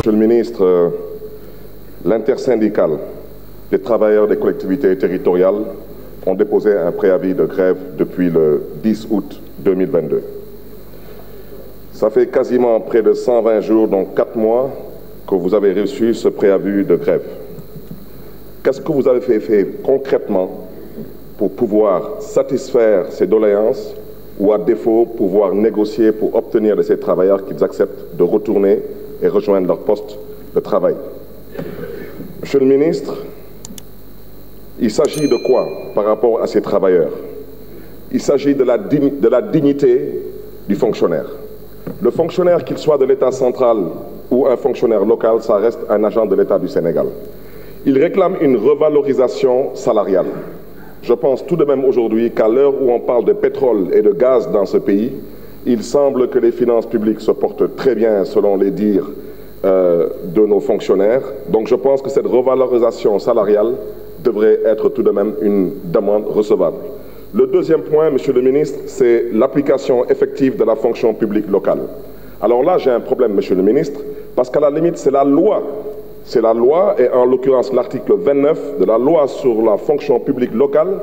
Monsieur le ministre, l'intersyndicale des travailleurs des collectivités territoriales ont déposé un préavis de grève depuis le 10 août 2022. Ça fait quasiment près de 120 jours, donc 4 mois, que vous avez reçu ce préavis de grève. Qu'est-ce que vous avez fait concrètement pour pouvoir satisfaire ces doléances ou à défaut pouvoir négocier pour obtenir de ces travailleurs qu'ils acceptent de retourner et rejoindre leur poste de travail? Monsieur le ministre, il s'agit de quoi par rapport à ces travailleurs? Il s'agit de la dignité du fonctionnaire. Le fonctionnaire, qu'il soit de l'État central ou un fonctionnaire local, ça reste un agent de l'État du Sénégal. Il réclame une revalorisation salariale. Je pense tout de même aujourd'hui qu'à l'heure où on parle de pétrole et de gaz dans ce pays, il semble que les finances publiques se portent très bien selon les dires de nos fonctionnaires. Donc je pense que cette revalorisation salariale devrait être tout de même une demande recevable. Le deuxième point, Monsieur le ministre, c'est l'application effective de la fonction publique locale. Alors là, j'ai un problème, Monsieur le ministre, parce qu'à la limite, c'est la loi. C'est la loi, et en l'occurrence l'article 29 de la loi sur la fonction publique locale,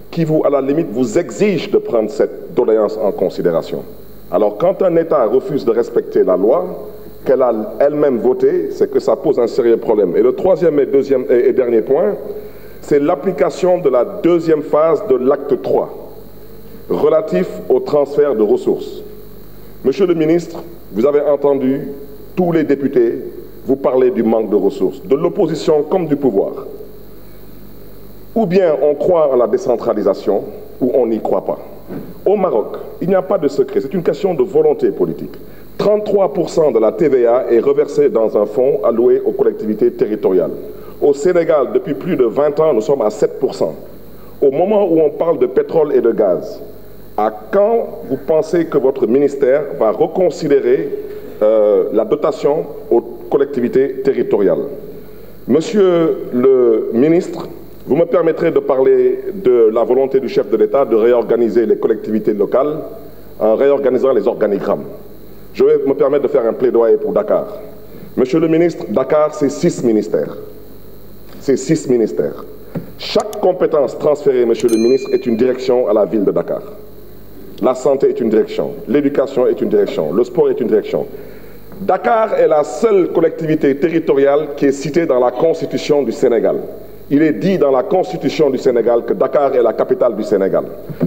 qui à la limite, vous exige de prendre cette doléance en considération. Alors quand un État refuse de respecter la loi qu'elle a elle-même votée, c'est que ça pose un sérieux problème. Et le troisième et dernier point, c'est l'application de la deuxième phase de l'acte 3, relatif au transfert de ressources. Monsieur le ministre, vous avez entendu tous les députés vous parler du manque de ressources, de l'opposition comme du pouvoir. Ou bien on croit en la décentralisation, ou on n'y croit pas. Au Maroc, il n'y a pas de secret, c'est une question de volonté politique. 33% de la TVA est reversée dans un fonds alloué aux collectivités territoriales. Au Sénégal, depuis plus de 20 ans, nous sommes à 7%. Au moment où on parle de pétrole et de gaz, à quand vous pensez que votre ministère va reconsidérer la dotation aux collectivités territoriales? Monsieur le ministre, vous me permettrez de parler de la volonté du chef de l'État de réorganiser les collectivités locales en réorganisant les organigrammes. Je vais me permettre de faire un plaidoyer pour Dakar. Monsieur le ministre, Dakar, c'est 6 ministères. C'est 6 ministères. Chaque compétence transférée, Monsieur le ministre, est une direction à la ville de Dakar. La santé est une direction, l'éducation est une direction, le sport est une direction. Dakar est la seule collectivité territoriale qui est citée dans la Constitution du Sénégal. Il est dit dans la Constitution du Sénégal que Dakar est la capitale du Sénégal.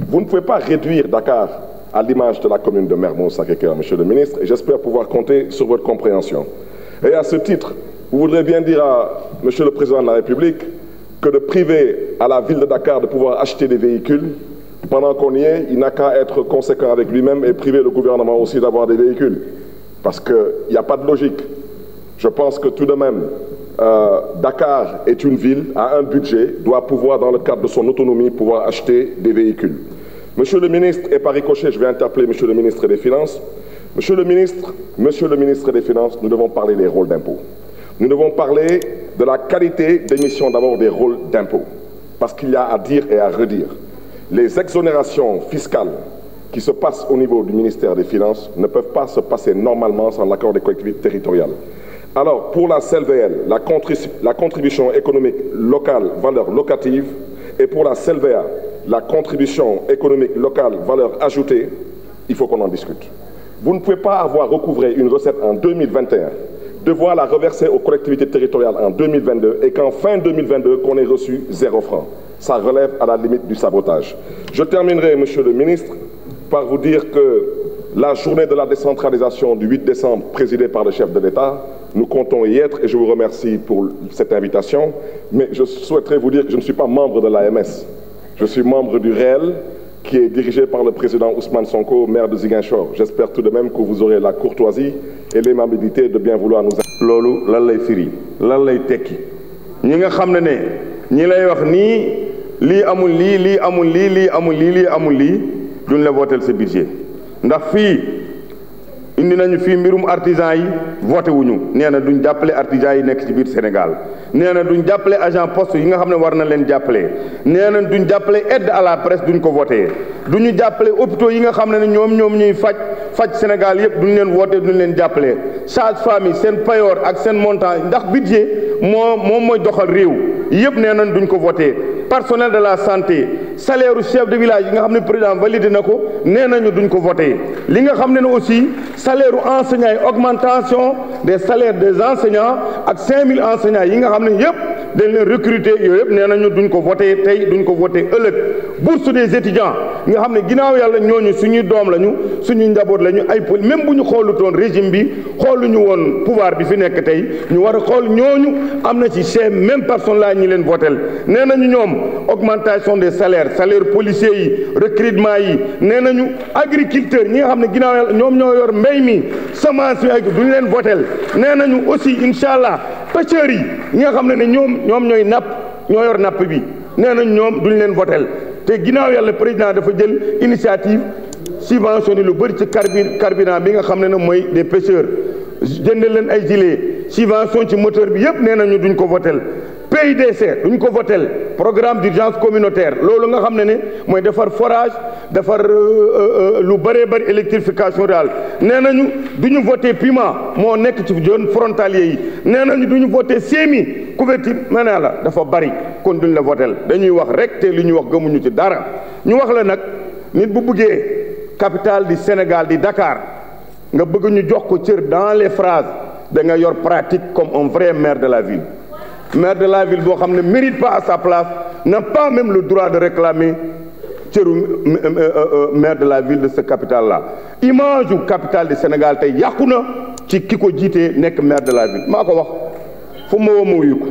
Vous ne pouvez pas réduire Dakar à l'image de la commune de Mermoz-Sacré-Cœur, Monsieur le ministre, et j'espère pouvoir compter sur votre compréhension. Et à ce titre, vous voudrez bien dire à Monsieur le Président de la République que de priver à la ville de Dakar de pouvoir acheter des véhicules, pendant qu'on y est, il n'a qu'à être conséquent avec lui-même et priver le gouvernement aussi d'avoir des véhicules. Parce qu'il n'y a pas de logique. Je pense que tout de même, Dakar est une ville, a un budget, doit pouvoir, dans le cadre de son autonomie, pouvoir acheter des véhicules. Monsieur le ministre, et par ricochet, je vais interpeller Monsieur le ministre des Finances. Monsieur le ministre des Finances, nous devons parler des rôles d'impôt. Nous devons parler de la qualité d'émission d'abord des rôles d'impôt. Parce qu'il y a à dire et à redire. Les exonérations fiscales qui se passent au niveau du ministère des Finances ne peuvent pas se passer normalement sans l'accord des collectivités territoriales. Alors, pour la CELVL, la contribution économique locale, valeur locative, et pour la CELVA, la contribution économique locale, valeur ajoutée, il faut qu'on en discute. Vous ne pouvez pas avoir recouvré une recette en 2021, devoir la reverser aux collectivités territoriales en 2022 et qu'en fin 2022, qu'on ait reçu 0 francs. Ça relève à la limite du sabotage. Je terminerai, Monsieur le ministre, par vous dire que la journée de la décentralisation du 8 décembre, présidée par le chef de l'État, nous comptons y être et je vous remercie pour cette invitation. Mais je souhaiterais vous dire que je ne suis pas membre de l'AMS. Je suis membre du REEL, qui est dirigé par le président Ousmane Sonko, maire de Ziguinchor. J'espère tout de même que vous aurez la courtoisie et l'aimabilité de bien vouloir nous... loolu lan lay firi lan lay tekki ñi nga xam ne ñi lay wax nii lii amul lii lii amul lii lii amul lii lii amul lii duñ la votel sa budget ndax fii indi nañu fii mbirum artisan yi voté wuñu nee na duñ jàppale artisan yi nekk ci biir Sénégal nee na duñ jàppale agent poste yi nga xam ne war na leen jàppale nee na duñ jàppale aide à la presse duñ ko voté duñu jàppale hôpitaux yi nga xam ne ñoom ñuy faj Sénégal yëpp duñ leen voté duñ leen jàppale sage-femme yi seen payoor ak seen montant ndax budget moom mooy doxal réew yëpp nee nañ duñ ko voté personnel de la santé salaire chef de village yi nga xam ne président validé na ko nee nañu duñ ko voté li nga xam ne aussi salaire enseignants yi augmentation des salaires des enseignants ak 5000 enseignants yi nga xam ne yëpp dañ leen recruter yooyu yëpp nee nañu duñ ko voté tey duñ ko voté ëllëg bourse des étudiants nga xam ne ginnaaw yàlla ñooñu suñuy doom lañu suñuy njaboot lañu ay pol même bu ñu xoolutoon régime bi xooluñu woon pouvoir bi fi nekk tey ñu war a xool ñooñu am na ci ces mêmes personnes là ñi leen votel nee nañu ñoom augmentation des salaires salaire policiers yi recrutement yi nee nañu agriculteurs ñi nga xam ne ginnaaw yàlla ñoom ñoo yor mbéy mi semence bi ak duñu leen votel nee nañu aussi incha allah pêcheurs yi ñi nga xam ne ñoom ñooy napp ñoo yor napp bi nee nañ ñoom duñu leen votel te ginnaaw yàlla président dafa jël initiative subventionné lu bëri ci carburant bi nga xam ne mooy des pêcheurs jënd leen ay gilet subvention ci moteur bi yëpp nee nañu duñ ko votel PIDC duñ ko votel programme d'urgence communautaire loolu nga xam ne mooy defar forage defar lu bëree bëri électrification daal nee nañu duñu voté PUMA moo nekk ci zone frontalier yi nee nañu duñu voté SEMI couverture nee naa la dafa bëri kon duñ la votel dañuy wax rek te li ñu wax gëmuñu ci dara ñu wax la nag nit bu bëggee capitale du Sénégal di Dakar nga bëgg ñu jox ko cër dans les phrases da nga yor pratique comme un vrai maire de la ville maire de la ville boo xam ne mérite pas à sa place n'a pas même le droit de réclamer cëru maire de la ville de ce capitale là image u capitale du Sénégal tey yàqu na ci ki ko jiitee nekk maire de la ville maa ko wax fu ma woo ma wuyu ko